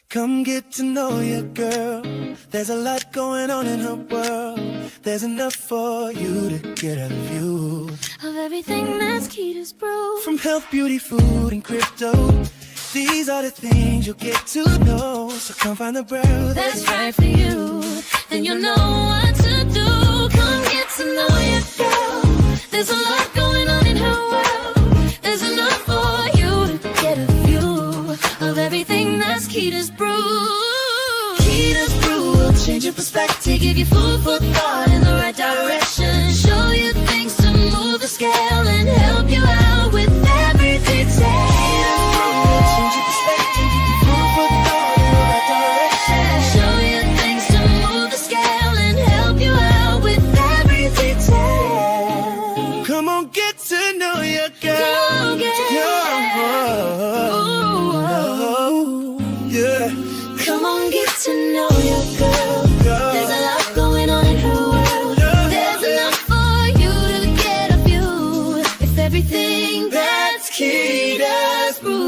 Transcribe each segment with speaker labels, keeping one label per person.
Speaker 1: Come get to know your girl. There's a lot going on in her world. There's enough for you to get a view
Speaker 2: of everything that's Keda's Brew.
Speaker 1: From health, beauty, food, and crypto, these are the things you'll get to know. So come find the brew
Speaker 2: that's right for you, and you'll know what to do. Come get to know your girl. There's a lot going on in her world. There's enough for you to get a view of everything that's Keda's Brew. Keda's Brew will change your perspective, give you food for thought in the right direction, show you things to move the scale and help you out with every detail. Keda's Brew will change your perspective, give you food for thought in the right direction, show you things to move the scale and help you out with every detail.
Speaker 1: Come on, get to know your girl.
Speaker 2: Come on, get to Come on, get to know your girl. There's a lot going on in her world. There's enough for you to get a view. It's everything that's Keda's Brew.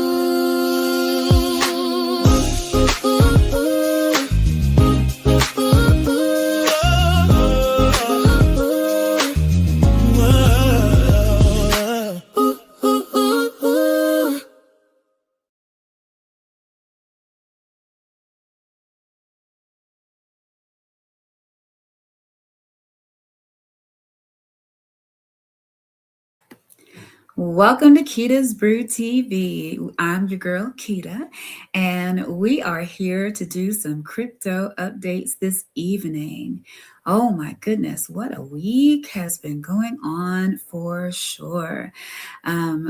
Speaker 3: Welcome to Keda's Brew TV. I'm your girl, Keda, and we are here to do some crypto updates this evening. Oh my goodness, what a week has been going on for sure.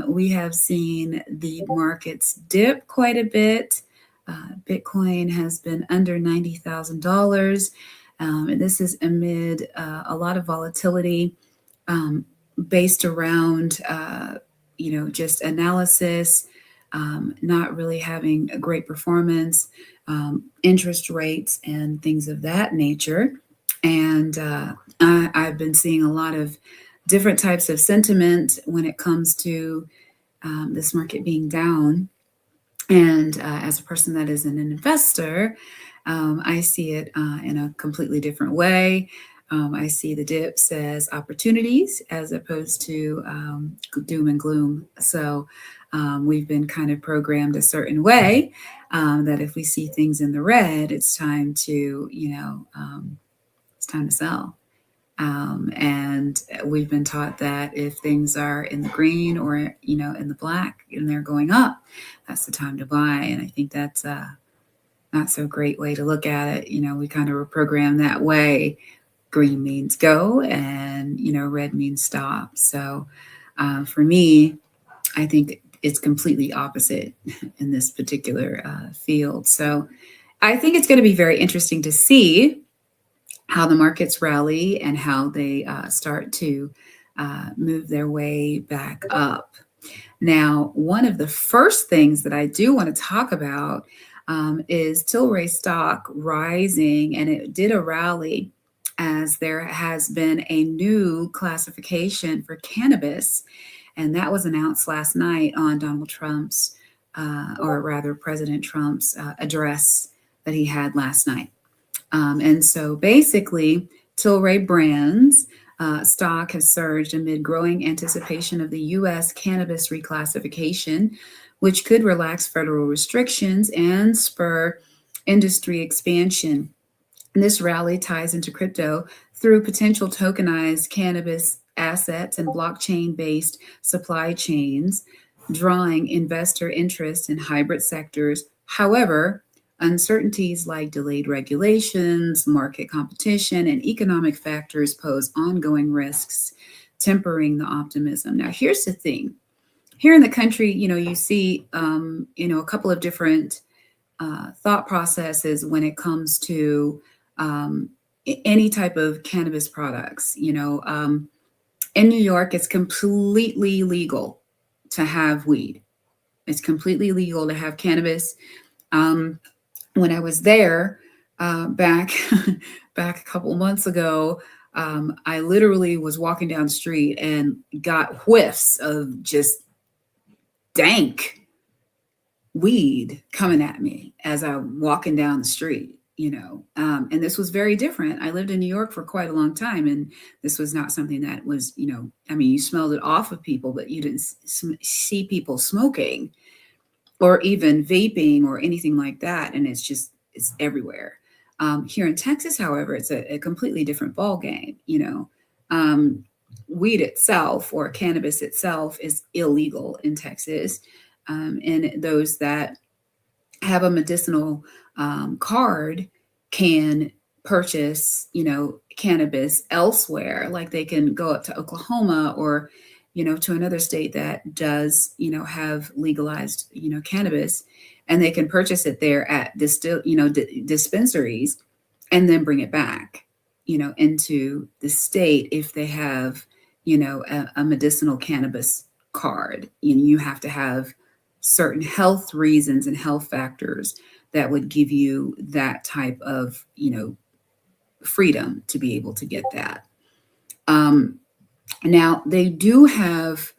Speaker 3: We have seen the markets dip quite a bit. Bitcoin has been under $90,000. And this is amid a lot of volatility. Based around, just analysis, not really having a great performance, interest rates, and things of that nature. And I've been seeing a lot of different types of sentiment when it comes to this market being down. And as a person that is an investor, I see it in a completely different way. I see the dips as opportunities as opposed to doom and gloom. So we've been kind of programmed a certain way that if we see things in the red, it's time to, it's time to sell. And we've been taught that if things are in the green or, in the black and they're going up, that's the time to buy. And I think that's not so great way to look at it. We kind of were programmed that way. Green means go and, red means stop. So for me, I think it's completely opposite in this particular field. So I think it's going to be very interesting to see how the markets rally and how they start to move their way back up. Now, one of the first things that I do want to talk about is Tilray stock rising, and it did a rally as there has been a new classification for cannabis, and that was announced last night on Donald Trump's, or rather President Trump's address that he had last night. And so basically, Tilray Brands stock has surged amid growing anticipation of the U.S. cannabis reclassification, which could relax federal restrictions and spur industry expansion. This rally ties into crypto through potential tokenized cannabis assets and blockchain-based supply chains, drawing investor interest in hybrid sectors. However, uncertainties like delayed regulations, market competition, and economic factors pose ongoing risks, tempering the optimism. Now, here's the thing. Here in the country, you see, a couple of different thought processes when it comes to any type of cannabis products. In New York, it's completely legal to have weed. It's completely legal to have cannabis. When I was there back a couple months ago, I literally was walking down the street and got whiffs of just dank weed coming at me as I'm walking down the street, and this was very different. I lived in New York for quite a long time, and this was not something that was, I mean, you smelled it off of people, but you didn't see people smoking or even vaping or anything like that. And it's everywhere. Here in Texas, however, it's a completely different ball game. Um, Weed itself or cannabis itself is illegal in Texas, and those that have a medicinal card can purchase, cannabis elsewhere. Like they can go up to Oklahoma or, to another state that does, have legalized, cannabis, and they can purchase it there at dispensaries and then bring it back, into the state if they have, a medicinal cannabis card. You have to have certain health reasons and health factors that would give you that type of, freedom to be able to get that. Um, Now they do have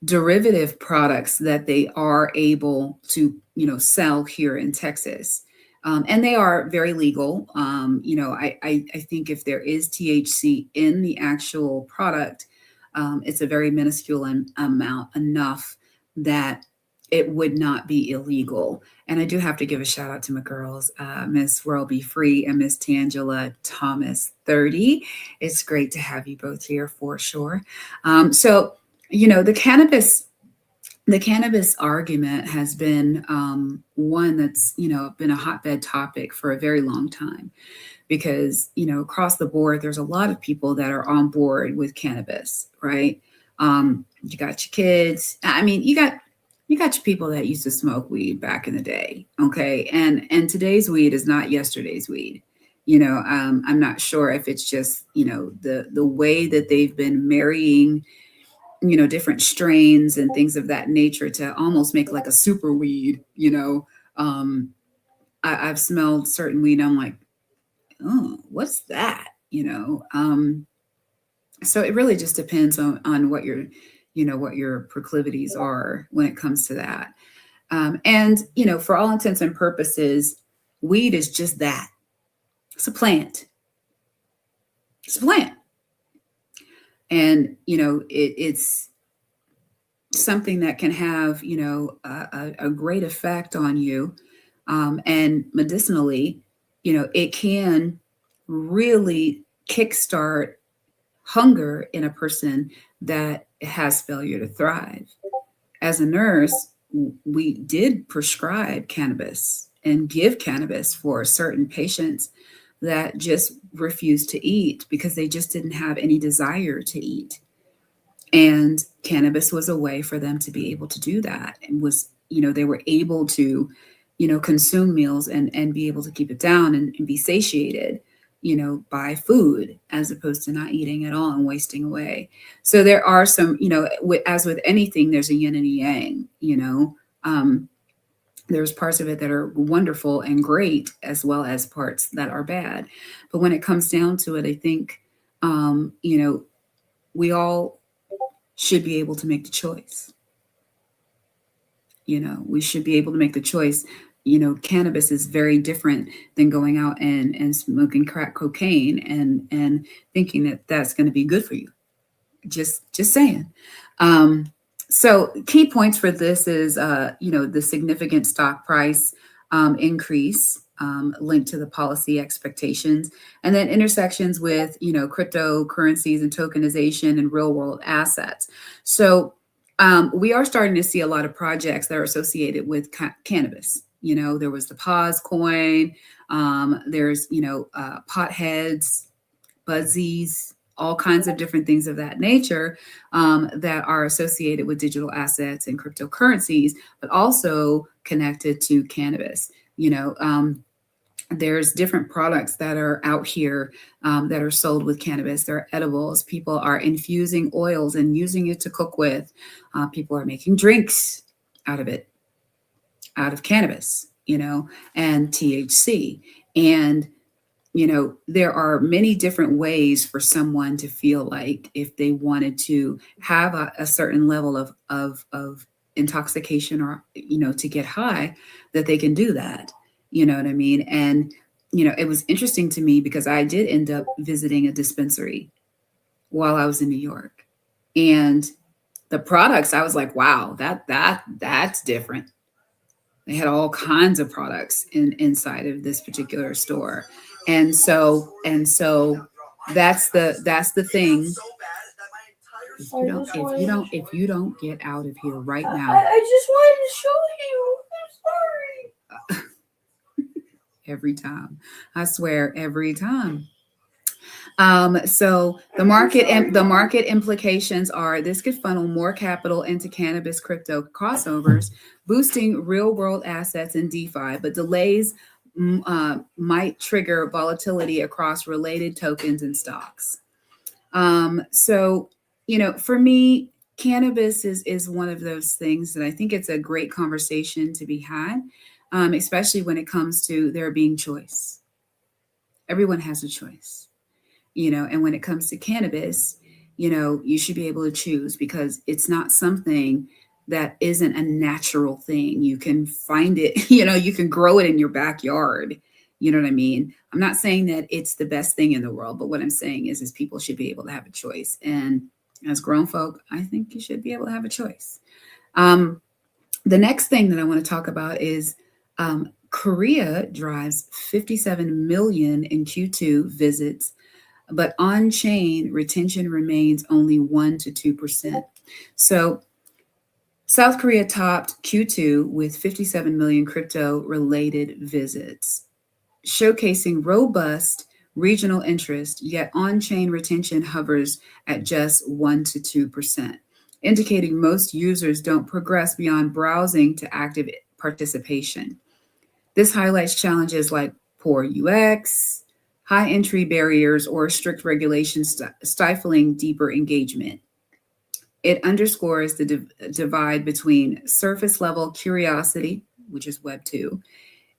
Speaker 3: derivative products that they are able to, sell here in Texas. And they are very legal. I think if there is THC in the actual product, it's a very minuscule amount, enough that it would not be illegal. And I do have to give a shout out to my girls, Miss World Be Free and Miss Tangela Thomas 30. It's great to have you both here for sure. So, the cannabis argument has been one that's been a hotbed topic for a very long time, because across the board there's a lot of people that are on board with cannabis, right? You got your kids. I mean, you got your people that used to smoke weed back in the day, okay? And today's weed is not yesterday's weed. I'm not sure if it's just the way that they've been marrying different strains and things of that nature to almost make like a super weed. um I've smelled certain weed, I'm like, oh, what's that? So it really just depends on what your proclivities are when it comes to that. And for all intents and purposes, weed is just that. It's a plant. It's a plant. And it's something that can have a great effect on you, and medicinally, it can really kickstart hunger in a person that has failure to thrive. As a nurse, we did prescribe cannabis and give cannabis for certain patients that just refused to eat because they just didn't have any desire to eat. And cannabis was a way for them to be able to do that, and was, they were able to, consume meals and be able to keep it down, and be satiated, by food, as opposed to not eating at all and wasting away. So there are some, as with anything, there's a yin and a yang. There's parts of it that are wonderful and great, as well as parts that are bad. But when it comes down to it, I think, we all should be able to make the choice. We should be able to make the choice. Cannabis is very different than going out and smoking crack cocaine and thinking that that's going to be good for you. Just saying. So key points for this is, the significant stock price increase, linked to the policy expectations, and then intersections with, cryptocurrencies and tokenization and real world assets. So we are starting to see a lot of projects that are associated with cannabis. There was the pause coin. There's, potheads, buzzies, all kinds of different things of that nature, that are associated with digital assets and cryptocurrencies, but also connected to cannabis. There's different products that are out here, that are sold with cannabis. They're edibles. People are infusing oils and using it to cook with. People are making drinks out of it, out of cannabis, and THC. And there are many different ways for someone to feel like, if they wanted to have a certain level of intoxication or to get high, that they can do that. You know what I mean? And it was interesting to me because I did end up visiting a dispensary while I was in New York, and the products, I was like, wow, that's different. They had all kinds of products inside of this particular store. And so that's the thing. If you don't get out of here right now.
Speaker 2: I just wanted to show you. I'm sorry.
Speaker 3: Every time, I swear, every time. So the market implications are this could funnel more capital into cannabis crypto crossovers, boosting real world assets in DeFi, but delays might trigger volatility across related tokens and stocks. So for me, cannabis is one of those things that I think it's a great conversation to be had, especially when it comes to there being choice. Everyone has a choice, and when it comes to cannabis, you should be able to choose because it's not something that isn't a natural thing. You can find it, you can grow it in your backyard. You know what I mean? I'm not saying that it's the best thing in the world, but what I'm saying is people should be able to have a choice. And as grown folk, I think you should be able to have a choice. The next thing that I want to talk about is Korea drives 57 million in Q2 visits, but on-chain retention remains only 1 to 2%. So South Korea topped Q2 with 57 million crypto-related visits, showcasing robust regional interest, yet on-chain retention hovers at just 1 to 2%, indicating most users don't progress beyond browsing to active participation. This highlights challenges like poor UX, high entry barriers, or strict regulations stifling deeper engagement. It underscores the divide between surface level curiosity, which is Web 2,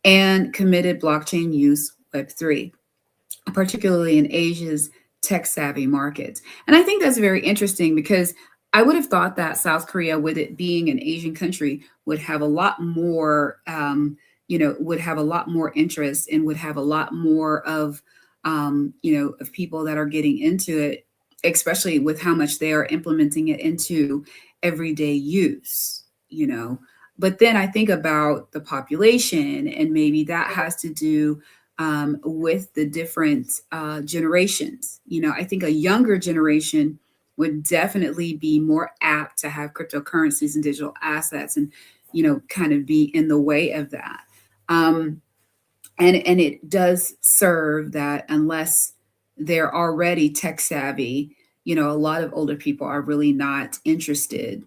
Speaker 3: and committed blockchain use, Web 3, particularly in Asia's tech savvy markets. And I think that's very interesting because I would have thought that South Korea, with it being an Asian country, would have a lot more, would have a lot more interest and would have a lot more of people that are getting into it, especially with how much they are implementing it into everyday use. But then I think about the population, and maybe that has to do with the different generations. I think a younger generation would definitely be more apt to have cryptocurrencies and digital assets and, kind of be in the way of that. And it does serve that unless they're already tech savvy, a lot of older people are really not interested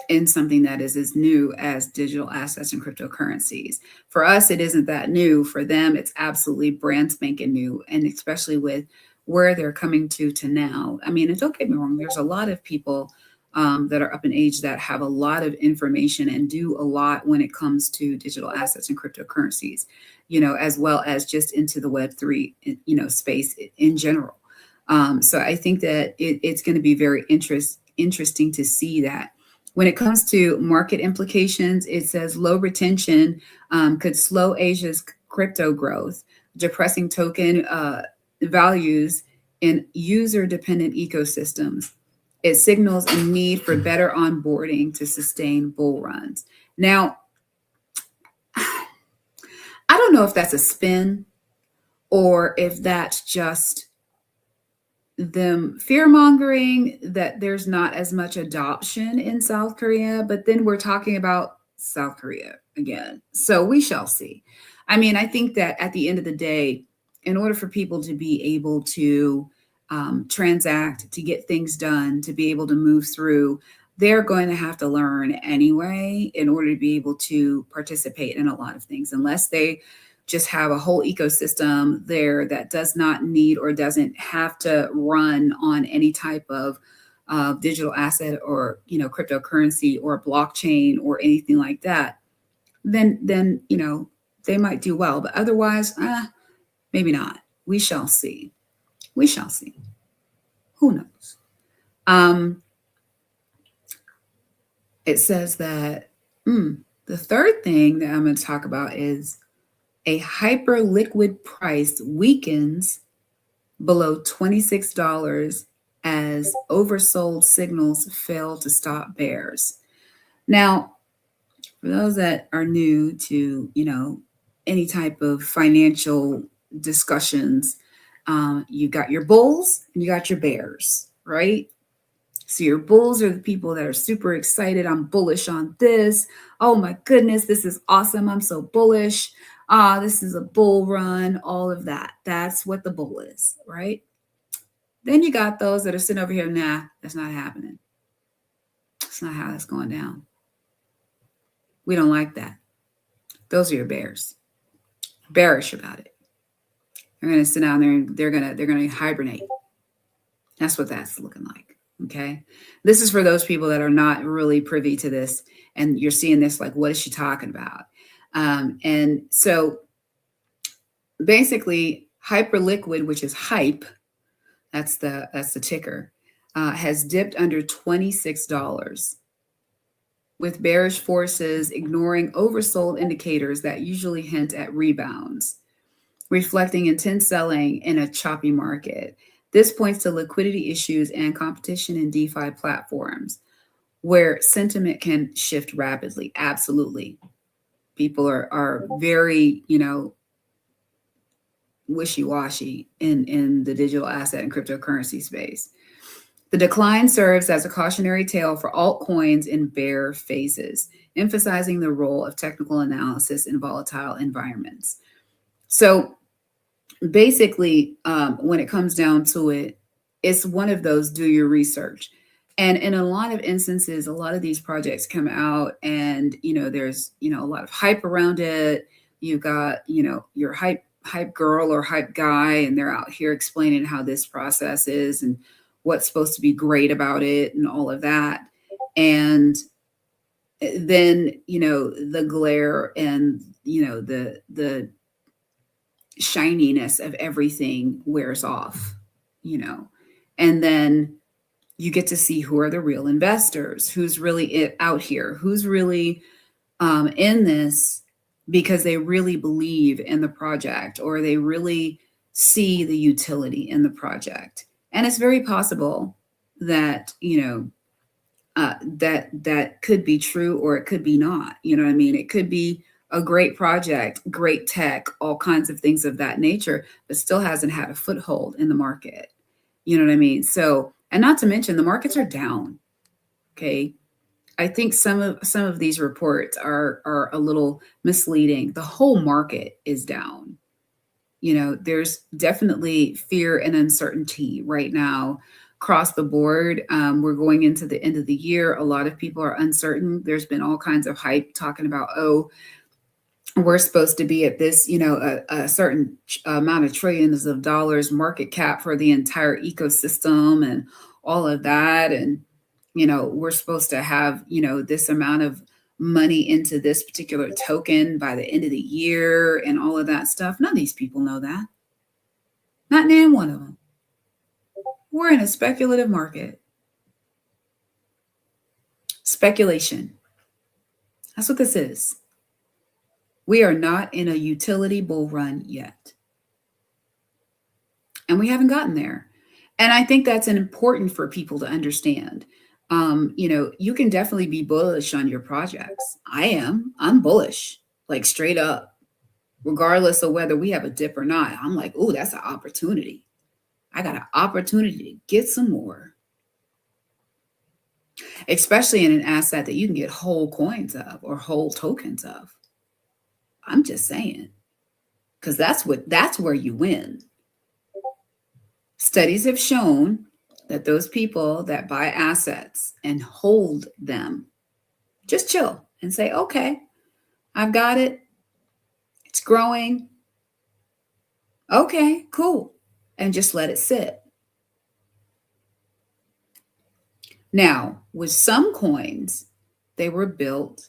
Speaker 3: in something that is as new as digital assets and cryptocurrencies. For us, it isn't that new. For them, it's absolutely brand spanking new, and especially with where they're coming to now. I mean, and don't get me wrong, there's a lot of people that are up in age that have a lot of information and do a lot when it comes to digital assets and cryptocurrencies, as well as just into the Web3, space in general. So I think that it's going to be very interesting to see that. When it comes to market implications, it says low retention could slow Asia's crypto growth, depressing token values in user-dependent ecosystems. It signals a need for better onboarding to sustain bull runs. Now, I don't know if that's a spin or if that's just them fear mongering that there's not as much adoption in South Korea, but then we're talking about South Korea again. So we shall see. I mean, I think that at the end of the day, in order for people to be able to transact, to get things done, to be able to move through, they're going to have to learn anyway in order to be able to participate in a lot of things, unless they just have a whole ecosystem there that does not need or doesn't have to run on any type of digital asset or cryptocurrency or blockchain or anything like that. Then they might do well, but otherwise, maybe not. We shall see. We shall see. Who knows? It says that the third thing that I'm going to talk about is a hyperliquid price weakens below $26 as oversold signals fail to stop bears. Now, for those that are new to, any type of financial discussions, you got your bulls and you got your bears, right? So your bulls are the people that are super excited. I'm bullish on this. Oh my goodness, this is awesome. I'm so bullish. This is a bull run, all of that. That's what the bull is, right? Then you got those that are sitting over here. Nah, that's not happening. That's not how that's going down. We don't like that. Those are your bears. Bearish about it. They're gonna sit down there and they're gonna hibernate. That's what that's looking like. Okay. This is for those people that are not really privy to this and you're seeing this like, what is she talking about? And so basically, hyperliquid, which is hype, that's the ticker, has dipped under $26 with bearish forces ignoring oversold indicators that usually hint at rebounds, reflecting intense selling in a choppy market. This points to liquidity issues and competition in DeFi platforms where sentiment can shift rapidly. Absolutely. People are very, wishy-washy in the digital asset and cryptocurrency space. The decline serves as a cautionary tale for altcoins in bear phases, emphasizing the role of technical analysis in volatile environments. So basically, when it comes down to it, it's one of those do your research. And in a lot of instances, a lot of these projects come out and, there's, a lot of hype around it. You got, your hype girl or hype guy, and they're out here explaining how this process is and what's supposed to be great about it and all of that. And then, the glare and, the shininess of everything wears off, and then you get to see who are the real investors, who's really out here, who's really in this because they really believe in the project or they really see the utility in the project. And it's very possible that, that could be true or it could be not. You know what I mean? It could be a great project, great tech, all kinds of things of that nature, but still hasn't had a foothold in the market. You know what I mean? So, and not to mention the markets are down. Okay. I think some of these reports are a little misleading. The whole market is down. There's definitely fear and uncertainty right now across the board. We're going into the end of the year. A lot of people are uncertain. There's been all kinds of hype talking about, oh, we're supposed to be at this, a certain amount of trillions of dollars market cap for the entire ecosystem and all of that. And, we're supposed to have, this amount of money into this particular token by the end of the year and all of that stuff. None of these people know that. Not name one of them. We're in a speculative market. Speculation. That's what this is. We are not in a utility bull run yet. And we haven't gotten there. And I think that's important for people to understand. You can definitely be bullish on your projects. I am. I'm bullish, like straight up, regardless of whether we have a dip or not. I'm like, oh, that's an opportunity. I got an opportunity to get some more, especially in an asset that you can get whole coins of or whole tokens of. I'm just saying, because that's where you win. Studies have shown that those people that buy assets and hold them, just chill and say, okay, I've got it. It's growing. Okay, cool. And just let it sit. Now, with some coins, they were built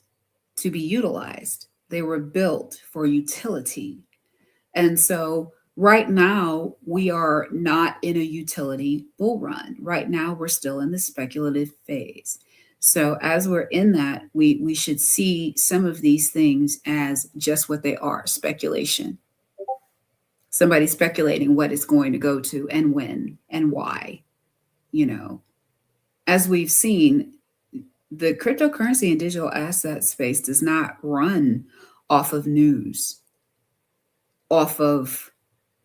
Speaker 3: to be utilized. They were built for utility. And so right now, we are not in a utility bull run. Right now, we're still in the speculative phase. So as we're in that, we should see some of these things as just what they are, speculation. Somebody speculating what it's going to go to and when and why, you know. As we've seen, the cryptocurrency and digital asset space does not run off of news, off of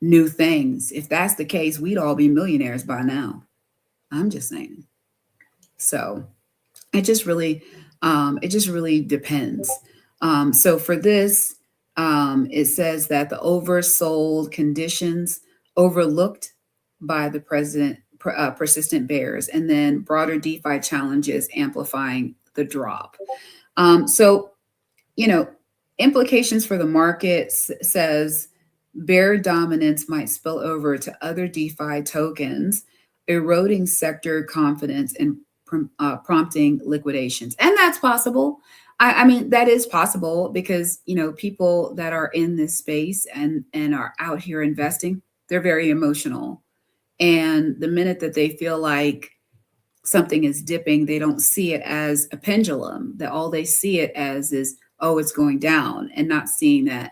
Speaker 3: new things. If that's the case, we'd all be millionaires by now. I'm just saying. So it just really, it just really depends. So for this, it says that the oversold conditions overlooked by the persistent bears, and then broader DeFi challenges amplifying the drop. So you know, implications for the market says bear dominance might spill over to other DeFi tokens, eroding sector confidence and prompting liquidations. And that's possible. I mean, that is possible because, people that are in this space and are out here investing, they're very emotional. And the minute that they feel like something is dipping, they don't see it as a pendulum, that all they see it as is, oh, it's going down, and not seeing that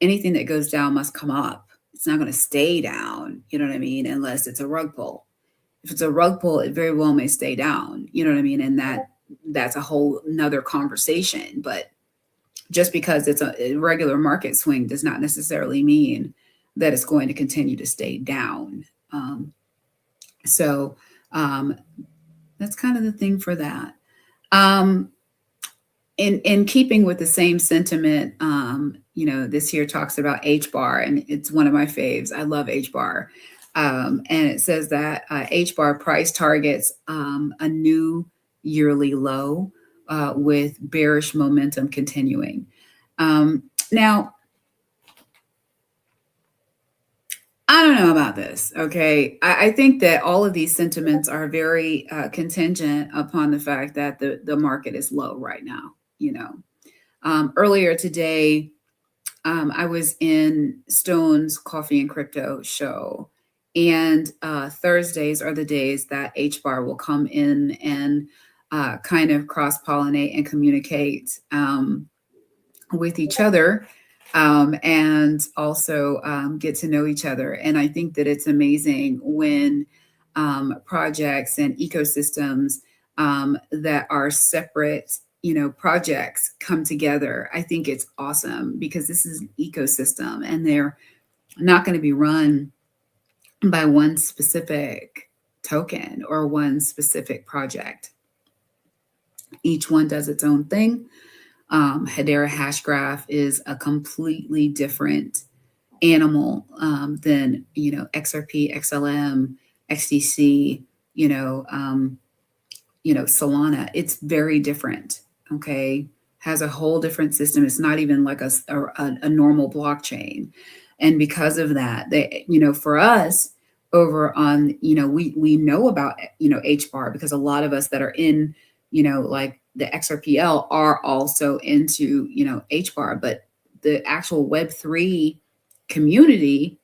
Speaker 3: anything that goes down must come up. It's not going to stay down, you know what I mean, unless it's a rug pull. If it's a rug pull, it very well may stay down, you know what I mean, and that's a whole nother conversation. But just because it's a regular market swing does not necessarily mean that it's going to continue to stay down. So that's kind of the thing for that. In keeping with the same sentiment, this here talks about H bar, and it's one of my faves. I love H bar. And it says that H bar price targets a new yearly low with bearish momentum continuing. Now, I don't know about this. Okay. I think that all of these sentiments are very contingent upon the fact that the market is low right now. Earlier today, I was in Stone's Coffee and Crypto show, and Thursdays are the days that H bar will come in and kind of cross pollinate and communicate with each other. And also get to know each other. And I think that it's amazing when projects and ecosystems that are separate, projects come together. I think it's awesome because this is an ecosystem and they're not going to be run by one specific token or one specific project. Each one does its own thing. Hedera Hashgraph is a completely different animal than XRP, XLM, XDC, Solana. It's very different. Okay, has a whole different system. It's not even like a normal blockchain, and because of that, for us over on we know about H bar because a lot of us that are in like the XRPL are also into, H bar, but the actual Web3 community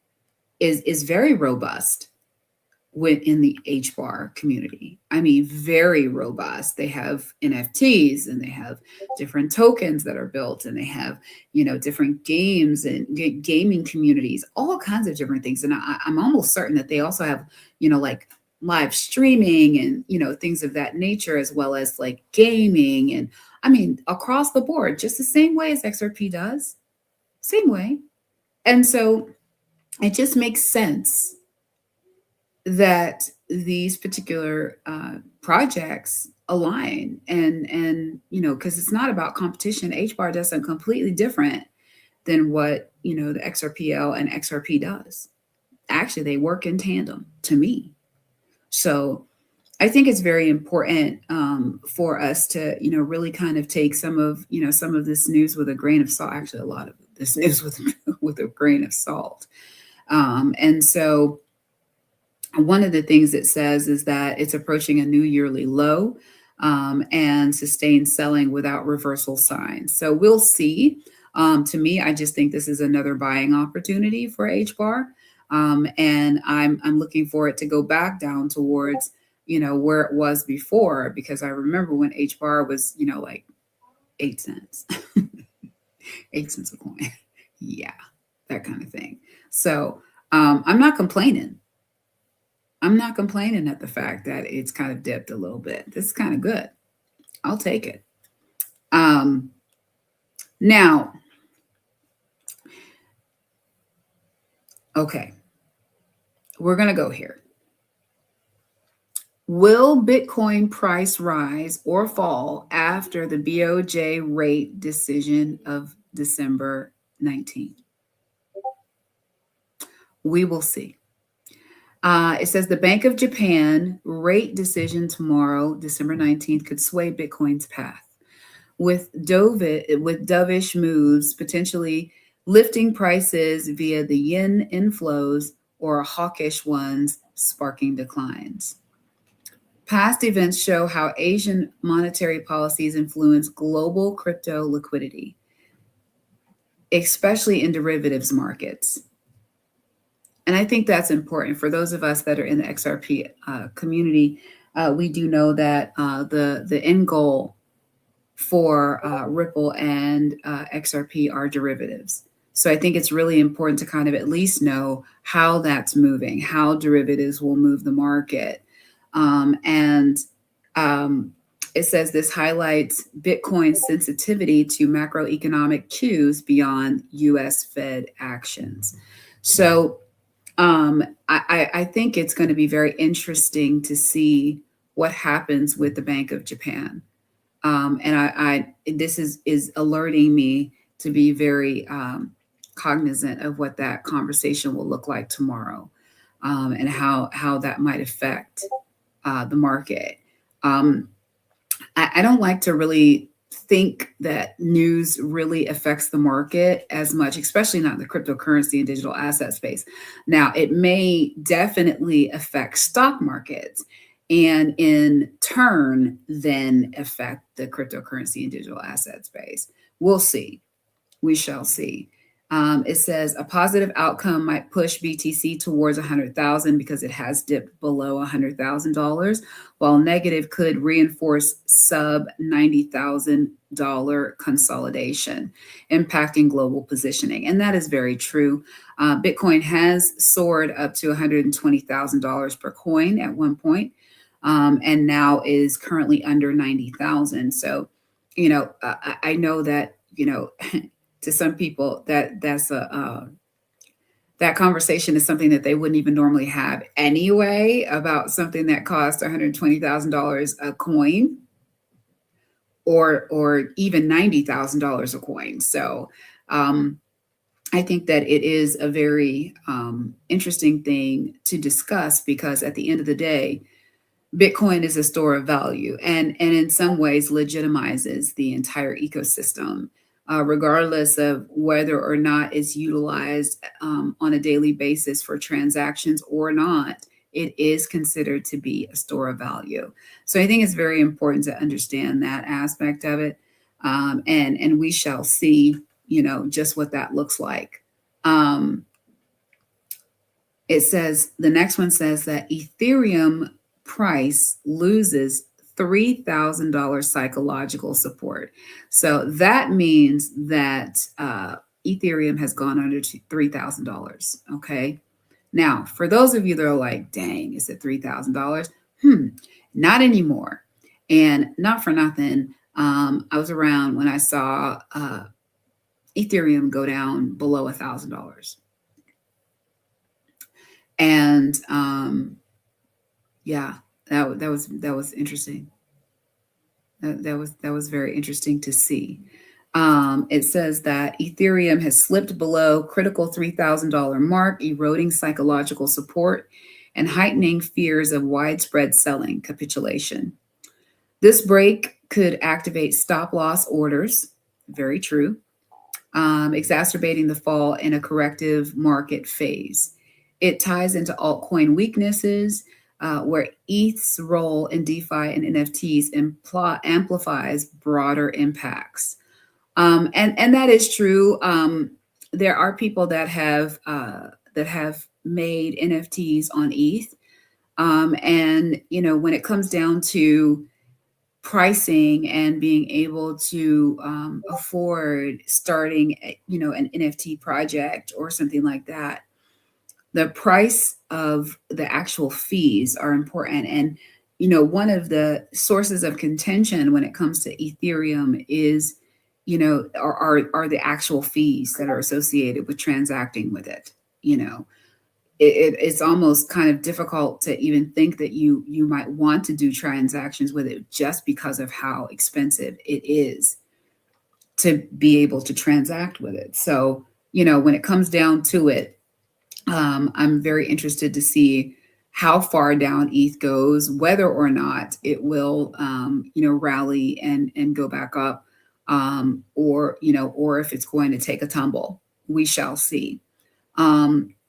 Speaker 3: is very robust within the H bar community. I mean, very robust. They have NFTs and they have different tokens that are built, and they have, different games and gaming communities, all kinds of different things. And I'm almost certain that they also have, like live streaming and things of that nature, as well as like gaming, and I mean across the board, just the same way as XRP does, same way. And so it just makes sense that these particular projects align, and because it's not about competition. H bar does something completely different than what the XRPL and XRP does. Actually, they work in tandem to me. So I think it's very important for us to, really kind of take some of this news with a grain of salt. Actually, a lot of this news with a grain of salt. And so one of the things it says is that it's approaching a new yearly low and sustained selling without reversal signs. So we'll see. To me, I just think this is another buying opportunity for H bar. And I'm looking for it to go back down towards where it was before, because I remember when H bar was, like 8 cents, 8 cents a coin. Yeah, that kind of thing. So I'm not complaining. I'm not complaining at the fact that it's kind of dipped a little bit. This is kind of good. I'll take it. Um, Now, okay, we're going to go here. Will Bitcoin price rise or fall after the BOJ rate decision of December 19th? We will see. It says the Bank of Japan rate decision tomorrow, December 19th, could sway Bitcoin's path, with dovish moves potentially lifting prices via the yen inflows or hawkish ones sparking declines. Past events show how Asian monetary policies influence global crypto liquidity, especially in derivatives markets. And I think that's important for those of us that are in the XRP community. We do know that the end goal for Ripple and XRP are derivatives. So I think it's really important to kind of at least know how that's moving, how derivatives will move the market. And it says this highlights Bitcoin's sensitivity to macroeconomic cues beyond US Fed actions. So I think it's going to be very interesting to see what happens with the Bank of Japan. And this is alerting me to be very cognizant of what that conversation will look like tomorrow, and how that might affect the market. I don't like to really think that news really affects the market as much, especially not in the cryptocurrency and digital asset space. Now, it may definitely affect stock markets and in turn then affect the cryptocurrency and digital asset space. We'll see. We shall see. It says a positive outcome might push BTC towards 100,000 because it has dipped below $100,000, while negative could reinforce sub $90,000 consolidation, impacting global positioning. And that is very true. Bitcoin has soared up to $120,000 per coin at one point, and now is currently under 90,000. So, I know that, to some people that conversation is something that they wouldn't even normally have anyway, about something that costs $120,000 a coin, or even $90,000 a coin. So I think that it is a very interesting thing to discuss, because at the end of the day, Bitcoin is a store of value, and in some ways legitimizes the entire ecosystem, regardless of whether or not it's utilized on a daily basis for transactions or not. It is considered to be a store of value. So I think it's very important to understand that aspect of it, and we shall see, just what that looks like. It says, the next one says that Ethereum price loses $3,000 psychological support. So that means that Ethereum has gone under $3,000. Okay. Now, for those of you that are like, dang, is it $3,000? Not anymore. And not for nothing. I was around when I saw Ethereum go down below $1,000. And yeah, that was interesting. That was very interesting to see. It says that Ethereum has slipped below critical $3,000 mark, eroding psychological support and heightening fears of widespread selling capitulation. This break could activate stop loss orders. Very true. Exacerbating the fall in a corrective market phase. It ties into altcoin weaknesses, where ETH's role in DeFi and NFTs amplifies broader impacts. And that is true. There are people that have made NFTs on ETH. And when it comes down to pricing and being able to afford starting an NFT project or something like that, the price of the actual fees are important. And one of the sources of contention when it comes to Ethereum is are the actual fees that are associated with transacting with it. It's almost kind of difficult to even think that you might want to do transactions with it just because of how expensive it is to be able to transact with it. So when it comes down to it, I'm very interested to see how far down ETH goes, whether or not it will, rally and go back up, or if it's going to take a tumble. We shall see.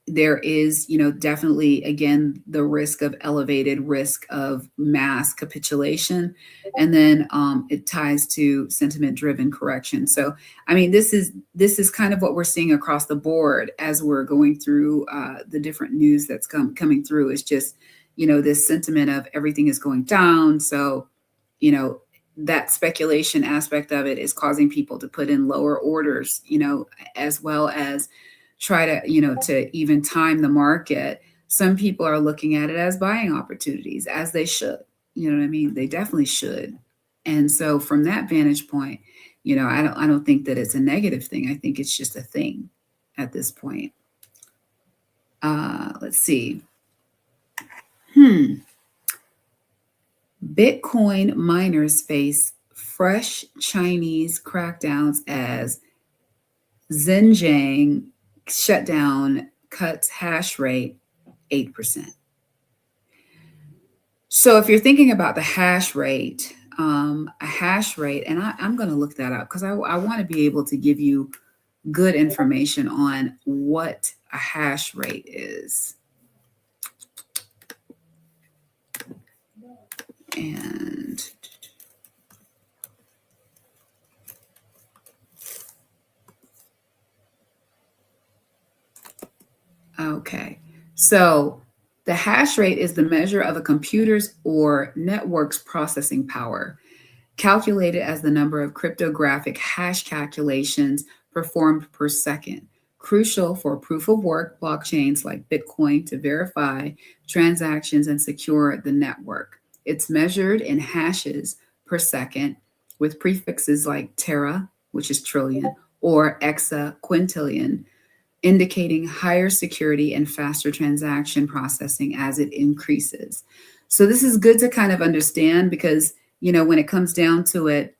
Speaker 3: There is, definitely, again, the risk of elevated risk of mass capitulation. And then it ties to sentiment driven correction. So, I mean, this is kind of what we're seeing across the board as we're going through the different news that's coming through. Is just, this sentiment of everything is going down. So, that speculation aspect of it is causing people to put in lower orders, as well as try to, to even time the market. Some people are looking at it as buying opportunities, as they should. You know what I mean? They definitely should. And so from that vantage point, I don't think that it's a negative thing. I think it's just a thing at this point. Let's see. Bitcoin miners face fresh Chinese crackdowns as Xinjiang shutdown cuts hash rate 8%. So if you're thinking about the hash rate, a hash rate, and I'm going to look that up because I want to be able to give you good information on what a hash rate is. And okay, so the hash rate is the measure of a computer's or network's processing power, calculated as the number of cryptographic hash calculations performed per second, crucial for proof of work blockchains like Bitcoin to verify transactions and secure the network. It's measured in hashes per second with prefixes like tera, which is trillion, or exa, quintillion, indicating higher security and faster transaction processing as it increases. So this is good to kind of understand because, when it comes down to it,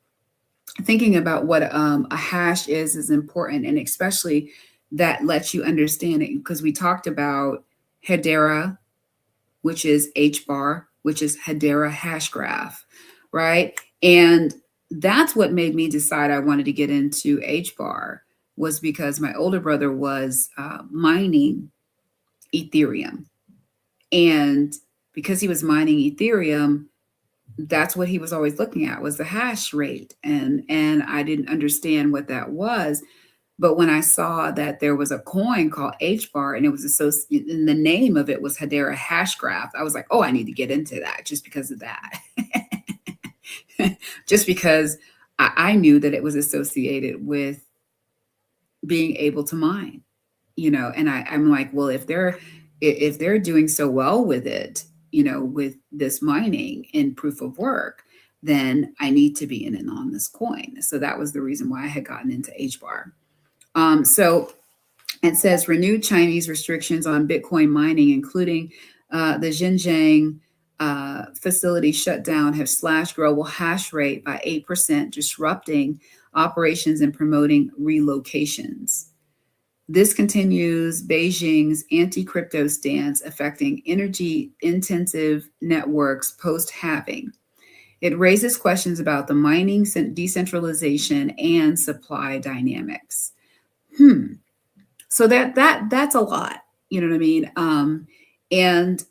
Speaker 3: thinking about what a hash is important, and especially that lets you understand it because we talked about Hedera, which is H bar, which is Hedera hash graph, right? And that's what made me decide I wanted to get into H bar, was because my older brother was mining Ethereum. And because he was mining Ethereum, that's what he was always looking at, was the hash rate. And I didn't understand what that was. But when I saw that there was a coin called H bar and it was associated, and the name of it was Hedera hash graph, I was like, oh, I need to get into that just because of that. Just because I knew that it was associated with being able to mine, and I'm like, well, if they're doing so well with it, with this mining and proof of work, then I need to be in and on this coin. So that was the reason why I had gotten into H bar. So it says renewed Chinese restrictions on Bitcoin mining, including the Xinjiang facility shutdown, have slashed global hash rate by 8%, disrupting operations and promoting relocations. This continues Beijing's anti-crypto stance, affecting energy-intensive networks post-halving. It raises questions about the mining decentralization and supply dynamics. So that's a lot, you know what I mean? And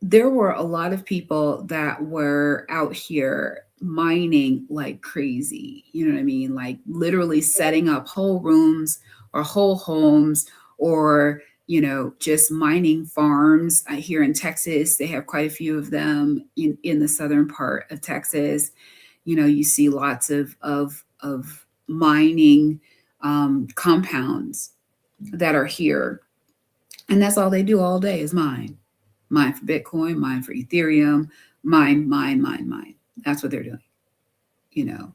Speaker 3: there were a lot of people that were out here mining like crazy, you know what I mean? Like literally setting up whole rooms or whole homes, or just mining farms here in Texas. They have quite a few of them in the southern part of Texas. You see lots of mining compounds that are here, and that's all they do all day is mine for Bitcoin, mine for Ethereum, mine. That's what they're doing. You know,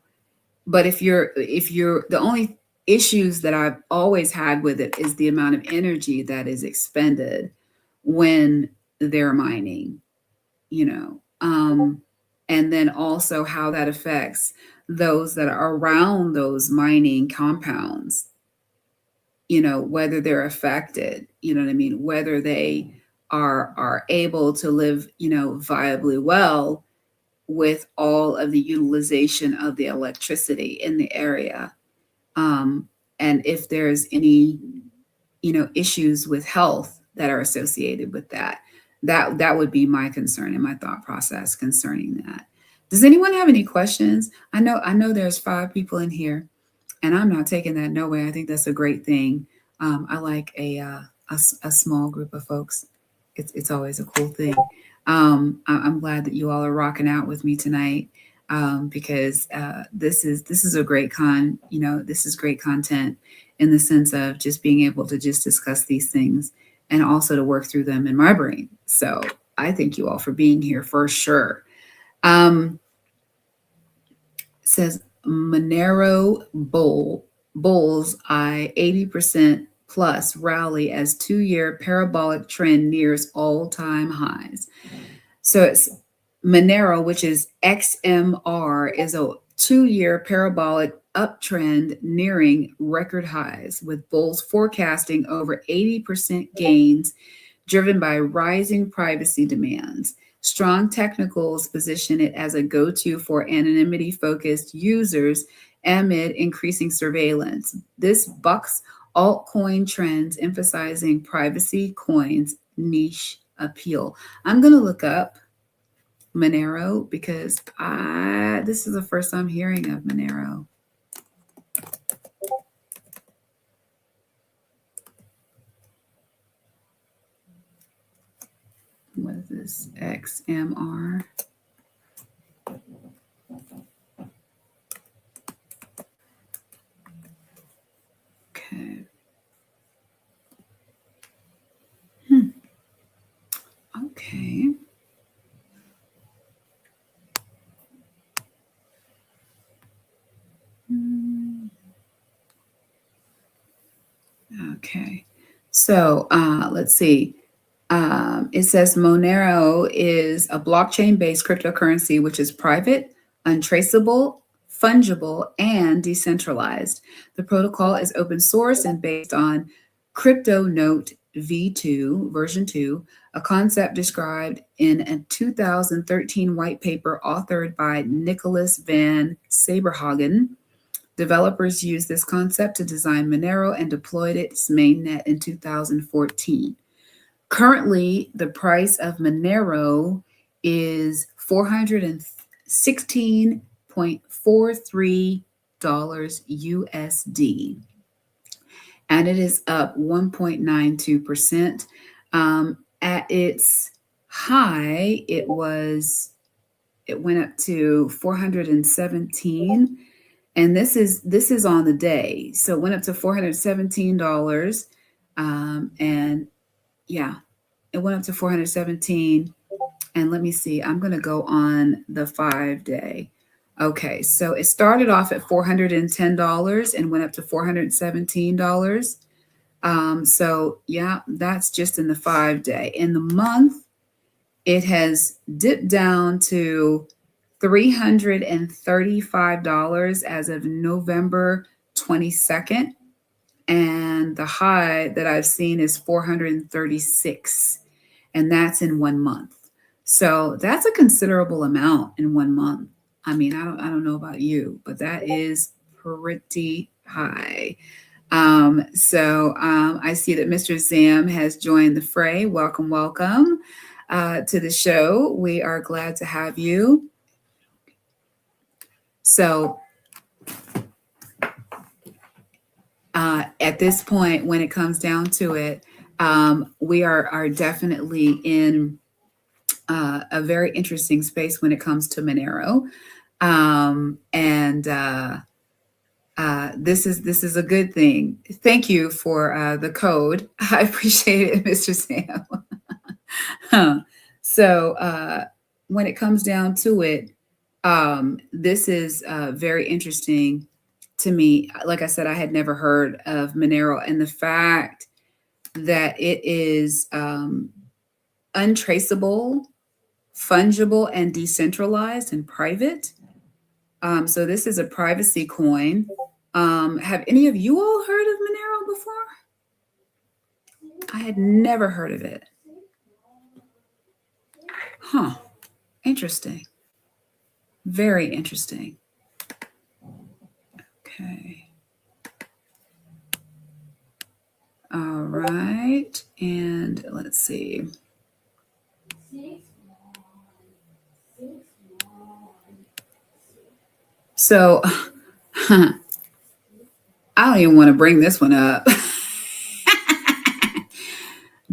Speaker 3: but if you're the only issues that I've always had with it is the amount of energy that is expended when they're mining, you know, and then also how that affects those that are around those mining compounds, whether they're affected, you know what I mean, whether they are able to live, viably well with all of the utilization of the electricity in the area. um, and if there's any issues with health that are associated with that would be my concern and my thought process concerning that. Does anyone have any questions? I know there's 5 people in here, and I'm not taking that nowhere. I think that's a great thing. I like a small group of folks. It's always a cool thing. I'm glad that you all are rocking out with me tonight, because this is a great this is great content in the sense of just being able to just discuss these things and also to work through them in my brain. So I thank you all for being here for sure. Um, says Monero Bulls I 80% plus rally as 2-year parabolic trend nears all-time highs. So it's Monero, which is XMR, is a 2-year parabolic uptrend nearing record highs, with bulls forecasting over 80% gains driven by rising privacy demands. Strong technicals position it as a go-to for anonymity-focused users amid increasing surveillance. This bucks altcoin trends, emphasizing privacy coins' niche appeal. I'm going to look up Monero because this is the first I'm hearing of Monero. What is this? XMR. Okay. Okay. Okay. So let's see. It says Monero is a blockchain based cryptocurrency which is private, untraceable, fungible, and decentralized. The protocol is open source and based on CryptoNote V2, version 2, a concept described in a 2013 white paper authored by Nicholas van Saberhagen. Developers used this concept to design Monero and deployed its mainnet in 2014. Currently, the price of Monero is $416.43 USD, and it is up 1.92%. At its high, it went up to 417, and this is on the day. So it went up to $417, and yeah, it went up to 417. And let me see, I'm going to go on the 5-day. Okay, so it started off at $410 and went up to $417. So yeah, that's just in the 5-day. In the month, it has dipped down to $335 as of November 22nd. And the high that I've seen is 436, and that's in 1 month. So that's a considerable amount in 1 month. I mean, I don't know about you, but that is pretty high. So I see that Mr. Zam has joined the fray. Welcome to the show. We are glad to have you. So at this point, when it comes down to it, We are definitely in a very interesting space when it comes to Monero. And this is a good thing. Thank you for the code. I appreciate it, Mr. Sam. Huh. So when it comes down to it, this is very interesting to me. Like I said, I had never heard of Monero, and the fact that it is untraceable, fungible, and decentralized and private. So this is a privacy coin. Have any of you all heard of Monero before? I had never heard of it. Huh. Interesting. Very interesting. Okay. All right. And let's see. So I don't even want to bring this one up.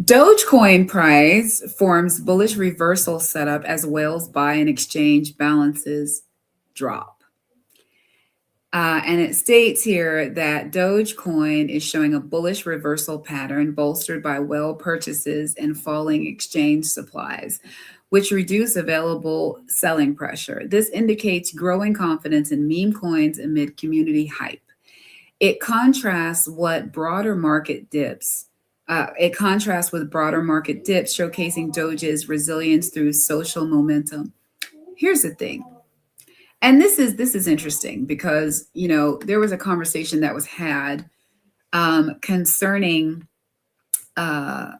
Speaker 3: Dogecoin price forms bullish reversal setup as whales buy and exchange balances drop. And it states here that Dogecoin is showing a bullish reversal pattern bolstered by whale purchases and falling exchange supplies, which reduce available selling pressure. This indicates growing confidence in meme coins amid community hype. It contrasts what broader market dips. It contrasts with broader market dips, showcasing Doge's resilience through social momentum. Here's the thing, and this is interesting because there was a conversation that was had concerning uh,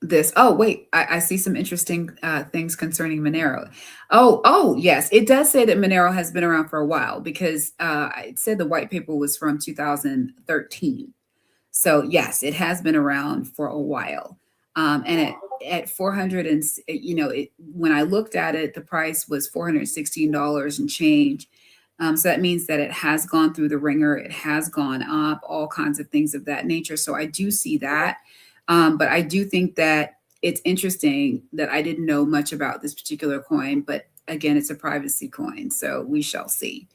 Speaker 3: this. Oh wait, I see some interesting things concerning Monero. Oh yes, it does say that Monero has been around for a while because it said the white paper was from 2013. So yes, it has been around for a while. And at 400 and when I looked at it, the price was $416 and change. So that means that it has gone through the ringer, it has gone up, all kinds of things of that nature. So I do see that. But I do think that it's interesting that I didn't know much about this particular coin, but again, it's a privacy coin, so we shall see.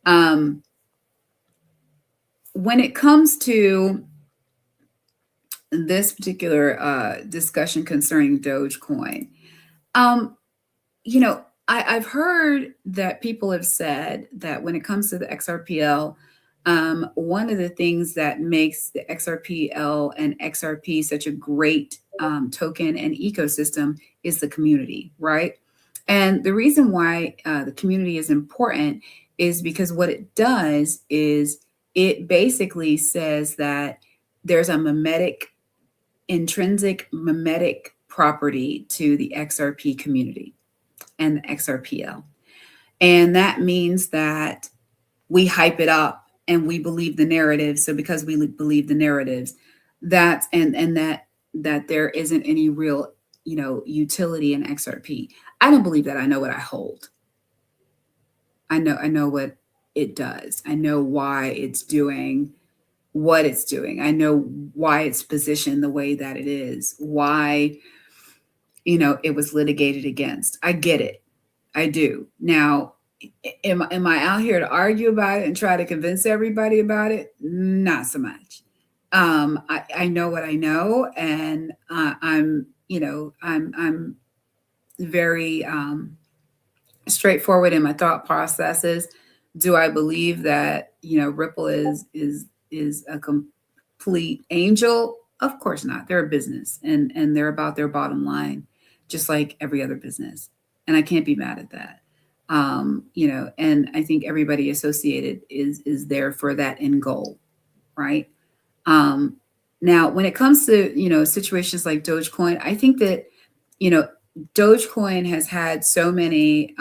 Speaker 3: When it comes to this particular discussion concerning Dogecoin, um, I've heard that people have said that when it comes to the XRPL, one of the things that makes the XRPL and XRP such a great token and ecosystem is the community, right? And the reason why the community is important is because what it does is it basically says that there's a intrinsic mimetic property to the XRP community and the XRPL. And that means that we hype it up and we believe the narrative. So because we believe the narratives, that there isn't any real, utility in XRP. I don't believe that. I know what I hold. I know what it does. I know why it's doing what it's doing. I know why it's positioned the way that it is, why, it was litigated against. I get it. I do. Now, am I out here to argue about it and try to convince everybody about it? Not so much. I know what I know, and I'm very straightforward in my thought processes. Do I believe that Ripple is a complete angel? Of course not. They're a business, and they're about their bottom line, just like every other business, and I can't be mad at that. And I think everybody associated is there for that end goal, right? Now, when it comes to situations like Dogecoin, I think that Dogecoin has had so many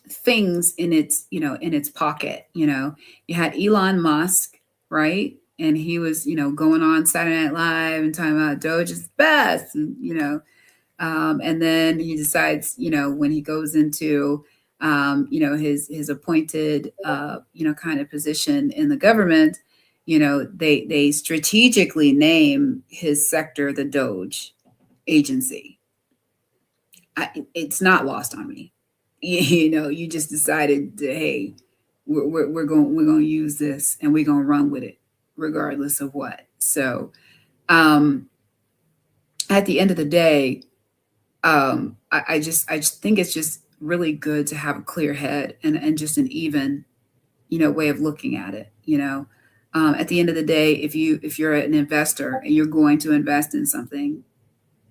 Speaker 3: things in its pocket. You had Elon Musk, right? And he was going on Saturday Night Live and talking about Doge is best, and then he decides when he goes into his appointed kind of position in the government, They strategically name his sector the Doge agency. It's not lost on me. You just decided to, hey, we're going to use this and we're going to run with it regardless of what. So um at the end of the day, I just think it's just really good to have a clear head and just an even way of looking at it. At the end of the day, if you're an investor and you're going to invest in something,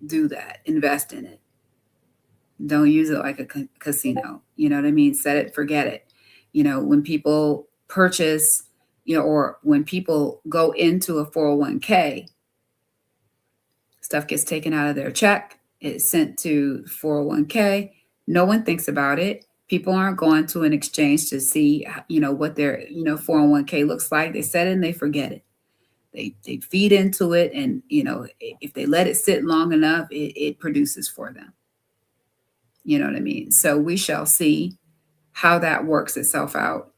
Speaker 3: do that, invest in it. Don't use it like a casino. You know what I mean? Set it, forget it. When people purchase, or when people go into a 401k, stuff gets taken out of their check, it's sent to 401k. No one thinks about it. People aren't going to an exchange to see, what their, 401k looks like. They set it and they forget it. They feed into it, and if they let it sit long enough, it produces for them. You know what I mean? So we shall see how that works itself out.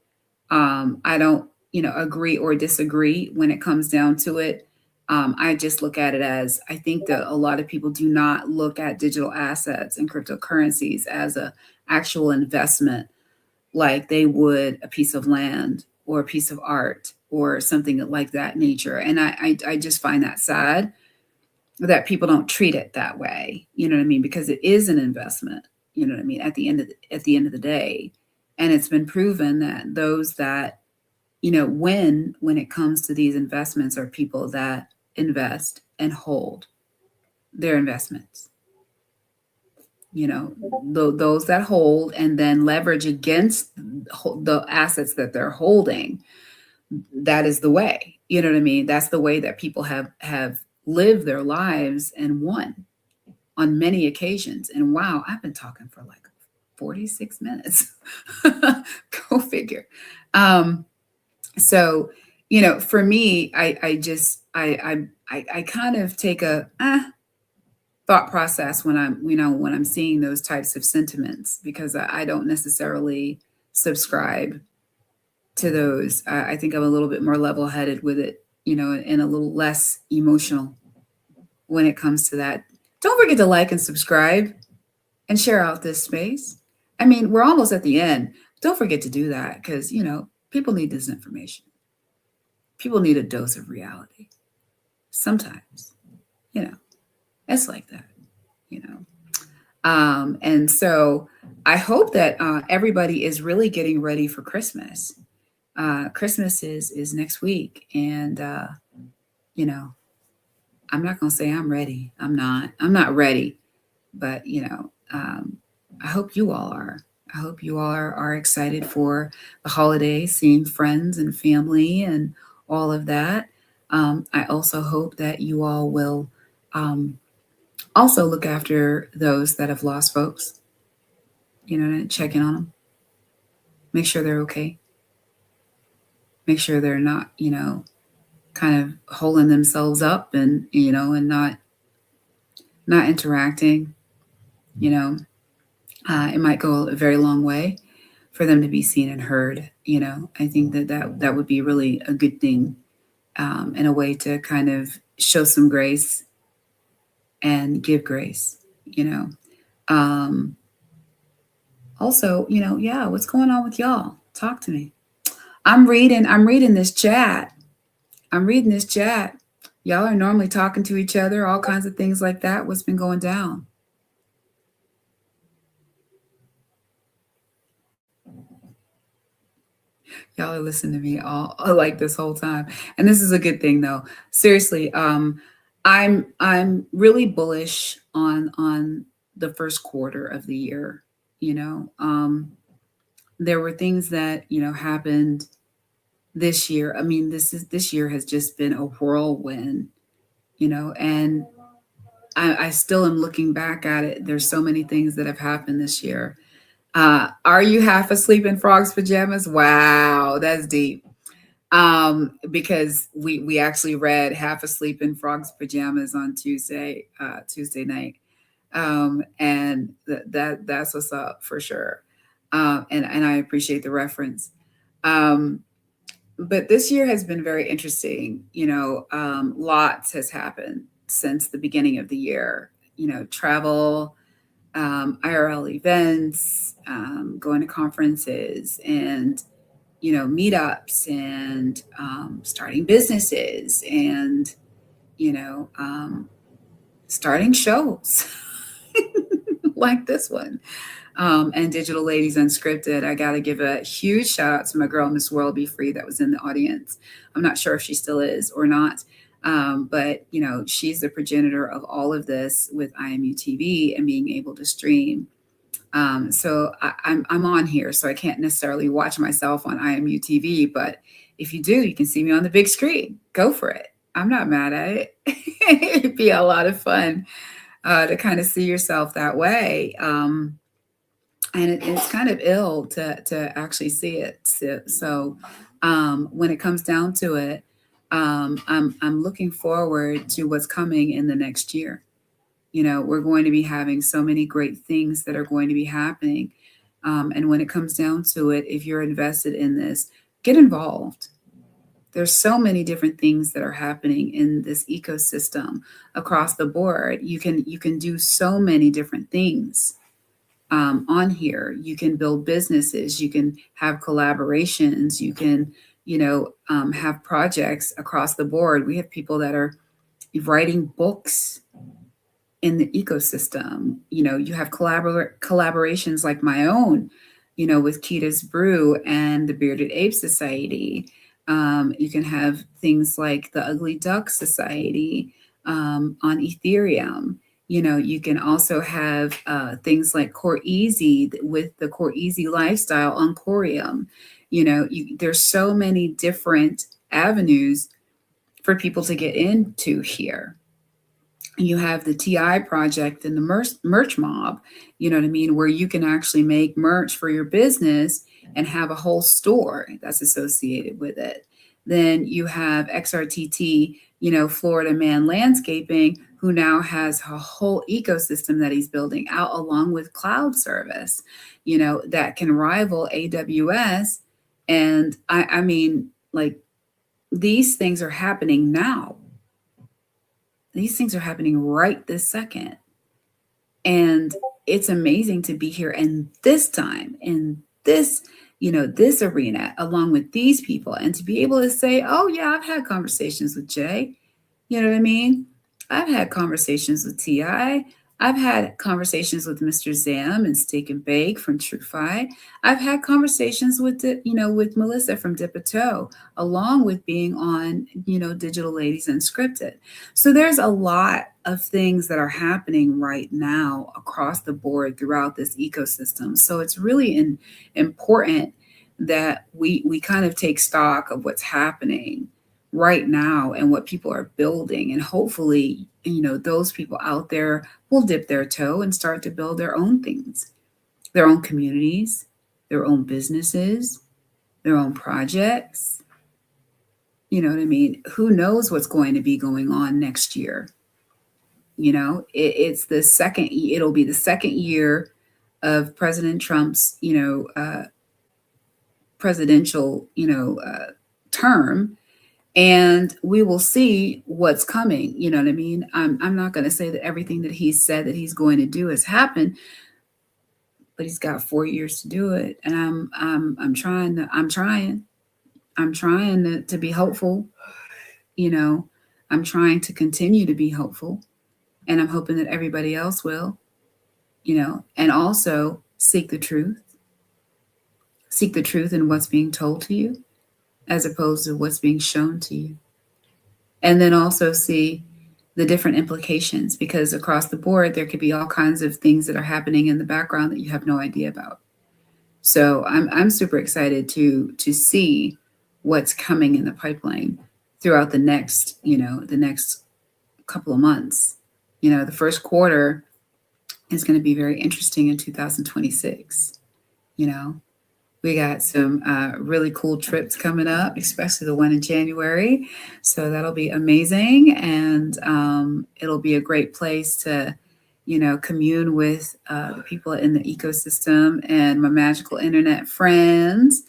Speaker 3: I don't, agree or disagree when it comes down to it. I just look at it as, I think that a lot of people do not look at digital assets and cryptocurrencies as a actual investment like they would a piece of land or a piece of art or something like that nature. And I just find that sad that people don't treat it that way. You know what I mean? Because it is an investment. You know what I mean? At the end of the day, and it's been proven that those that when it comes to these investments are people that invest and hold their investments. Those that hold and then leverage against the assets that they're holding. That is the way. You know what I mean? That's the way that people have lived their lives and won on many occasions. And wow, I've been talking for like 46 minutes. Go figure. So, for me, I just I kind of take a thought process when I'm seeing those types of sentiments, because I don't necessarily subscribe to those. I think I'm a little bit more level headed with it, and a little less emotional when it comes to that. Don't forget to like and subscribe and share out this space. I mean, we're almost at the end. Don't forget to do that, because, people need this information. People need a dose of reality. Sometimes, you know, it's like that, you know. And so I hope that everybody is really getting ready for Christmas. Christmas is next week, and you know, I'm not gonna say I'm ready. I'm not. I'm not ready, but I hope you all are. I hope you all are excited for the holidays, seeing friends and family and all of that. I also hope that you all will also look after those that have lost folks, and check in on them, make sure they're okay, make sure they're not, kind of holding themselves up and, and not interacting, you know. It might go a very long way for them to be seen and heard. I think that would be really a good thing, and a way to kind of show some grace and give grace. Um, Also, yeah, what's going on with y'all? Talk to me. I'm reading this chat. I'm reading this chat. Y'all are normally talking to each other, all kinds of things like that. What's been going down? Y'all are listening to me all like this whole time. And this is a good thing though. Seriously, I'm really bullish on the first quarter of the year. You know, there were things that, happened this year. I mean, this year has just been a whirlwind, and I still am looking back at it. There's so many things that have happened this year. Are you half asleep in frog's pajamas? Wow, that's deep. Because we actually read Half Asleep in Frog's Pajamas on Tuesday night. And that's what's up for sure. And I appreciate the reference. Um, but this year has been very interesting. Lots has happened since the beginning of the year. Travel, IRL events, going to conferences, and meetups, and starting businesses, and you know um, starting shows like this one, and Digital Ladies Unscripted. I got to give a huge shout out to my girl, Miss World Be Free, that was in the audience. I'm not sure if she still is or not. But she's the progenitor of all of this with IMU TV and being able to stream. So I'm on here, so I can't necessarily watch myself on IMU TV. But if you do, you can see me on the big screen. Go for it. I'm not mad at it. It'd be a lot of fun to kind of see yourself that way. And it's kind of ill to actually see it. So when it comes down to it, I'm looking forward to what's coming in the next year. We're going to be having so many great things that are going to be happening. And when it comes down to it, if you're invested in this, get involved. There's so many different things that are happening in this ecosystem across the board. You can do so many different things on here. You can build businesses. You can have collaborations. You can have projects across the board. We have people that are writing books in the ecosystem. You have collaborations like my own, with Keda's Brew and the Bearded Ape Society. You can have things like the Ugly Duck Society on Ethereum. You can also have things like Core Easy with the Core Easy lifestyle on Corium. There's so many different avenues for people to get into here. You have the TI project and the merch mob, you know what I mean, where you can actually make merch for your business and have a whole store that's associated with it. Then you have XRTT, Florida Man Landscaping, who now has a whole ecosystem that he's building out along with cloud service, that can rival AWS. And I mean, like, these things are happening now. These things are happening right this second. And it's amazing to be here in this time, in this, this arena, along with these people, and to be able to say, oh, yeah, I've had conversations with Jay. You know what I mean? I've had conversations with T.I. I've had conversations with Mr. Zam and Steak and Bake from TrueFi. I've had conversations with with Melissa from Dip a Toe, along with being on, Digital Ladies Unscripted. So there's a lot of things that are happening right now across the board throughout this ecosystem. So it's really important that we kind of take stock of what's happening right now and what people are building, and hopefully those people out there will dip their toe and start to build their own things, their own communities, their own businesses, their own projects. You know what I mean? Who knows what's going to be going on next year? It's the second, it'll be the second year of President Trump's presidential term, and we will see what's coming. You know what I mean? I'm not going to say that everything that he said that he's going to do has happened, but he's got 4 years to do it, and I'm trying to be hopeful. I'm trying to continue to be hopeful, and I'm hoping that everybody else will. And also seek the truth. Seek the truth in what's being told to you, as opposed to what's being shown to you. And then also see the different implications, because across the board, there could be all kinds of things that are happening in the background that you have no idea about. So I'm super excited to see what's coming in the pipeline throughout the next couple of months. The first quarter is going to be very interesting in 2026. We got some really cool trips coming up, especially the one in January. So that'll be amazing. And it'll be a great place to, commune with the people in the ecosystem and my magical internet friends.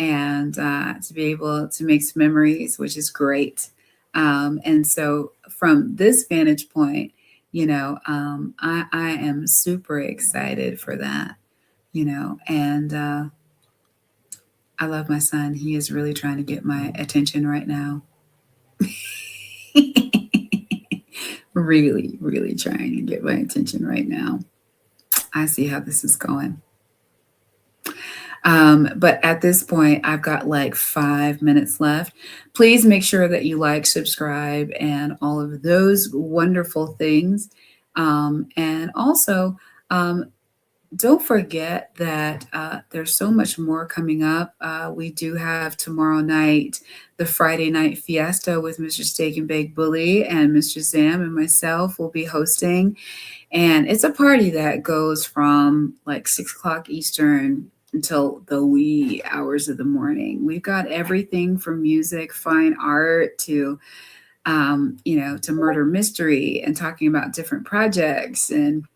Speaker 3: and to be able to make some memories, which is great. And so, from this vantage point, I am super excited for that, and I love my son. He is really trying to get my attention right now. Really, really trying to get my attention right now. I see how this is going. But at this point, I've got like 5 minutes left. Please make sure that you like, subscribe, and all of those wonderful things. And also, don't forget that there's so much more coming up. We do have tomorrow night the Friday night fiesta with Mr. Steak and Bake Bully, and Mr. Zam and myself will be hosting. And it's a party that goes from like 6 o'clock Eastern until the wee hours of the morning. We've got everything from music, fine art, to to murder mystery and talking about different projects and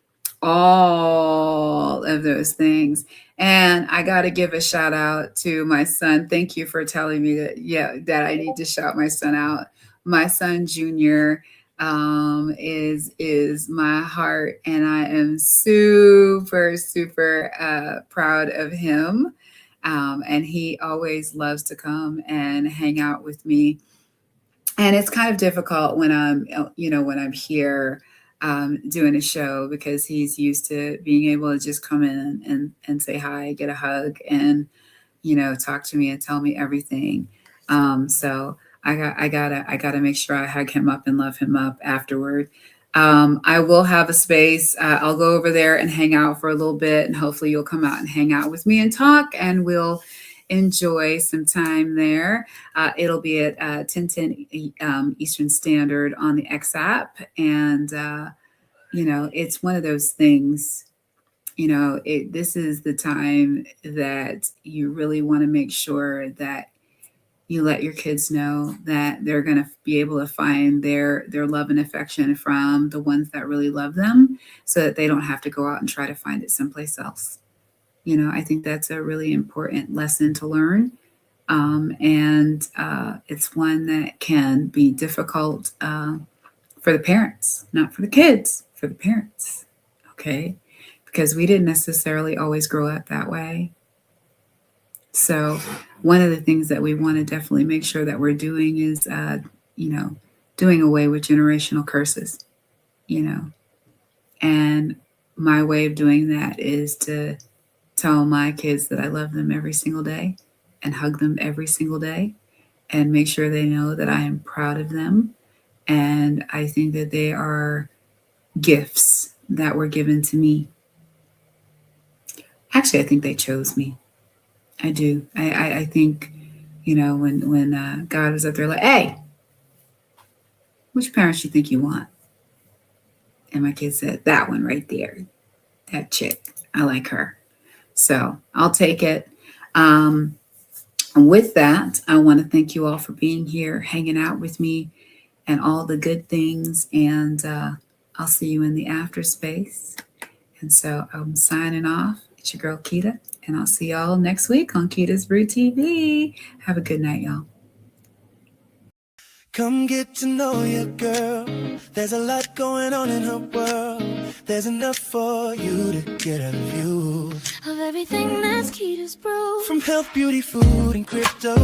Speaker 3: all of those things. And I got to give a shout out to my son. Thank you for telling me that I need to shout my son out. My son Junior is my heart, and I am super proud of him. And he always loves to come and hang out with me. And it's kind of difficult when I'm here doing a show, because he's used to being able to just come in and say hi, get a hug, and talk to me and tell me everything. So I gotta make sure I hug him up and love him up afterward. I will have a space. I'll go over there and hang out for a little bit, and hopefully you'll come out and hang out with me and talk, and we'll enjoy some time there. It'll be at 10:10 Eastern Standard on the X app, and it's one of those things. This is the time that you really want to make sure that you let your kids know that they're going to be able to find their love and affection from the ones that really love them, so that they don't have to go out and try to find it someplace else. I think that's a really important lesson to learn. And it's one that can be difficult for the parents, not for the kids, for the parents. Okay. Because we didn't necessarily always grow up that way. So one of the things that we want to definitely make sure that we're doing is, doing away with generational curses, and my way of doing that is to tell my kids that I love them every single day and hug them every single day and make sure they know that I am proud of them. And I think that they are gifts that were given to me. Actually, I think they chose me. I do. I think, when God was up there like, hey, which parents do you think you want? And my kid said, that one right there, that chick, I like her. So I'll take it. And with that, I want to thank you all for being here, hanging out with me, and all the good things. And I'll see you in the after space. And so I'm signing off. It's your girl, Keda. And I'll see y'all next week on Keda's Brew TV. Have a good night, y'all.
Speaker 1: Come get to know your girl. There's a lot going on in her world. There's enough for you to get a view
Speaker 2: of everything that's Keda's Brew.
Speaker 1: From health, beauty, food, and crypto,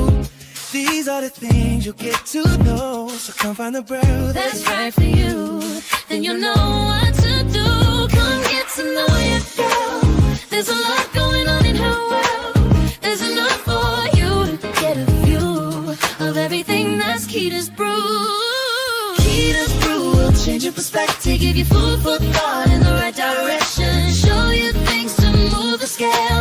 Speaker 1: these are the things you'll get to know. So come find the brew
Speaker 2: that's right for you. Then you'll know what to do. Come get to know your girl. There's a lot going on in her world. There's enough for you to get a view of everything that's Keda's Brew.
Speaker 1: Keda's Brew will change your perspective,
Speaker 2: Give you food for thought in the right direction. Show you things to move the scale.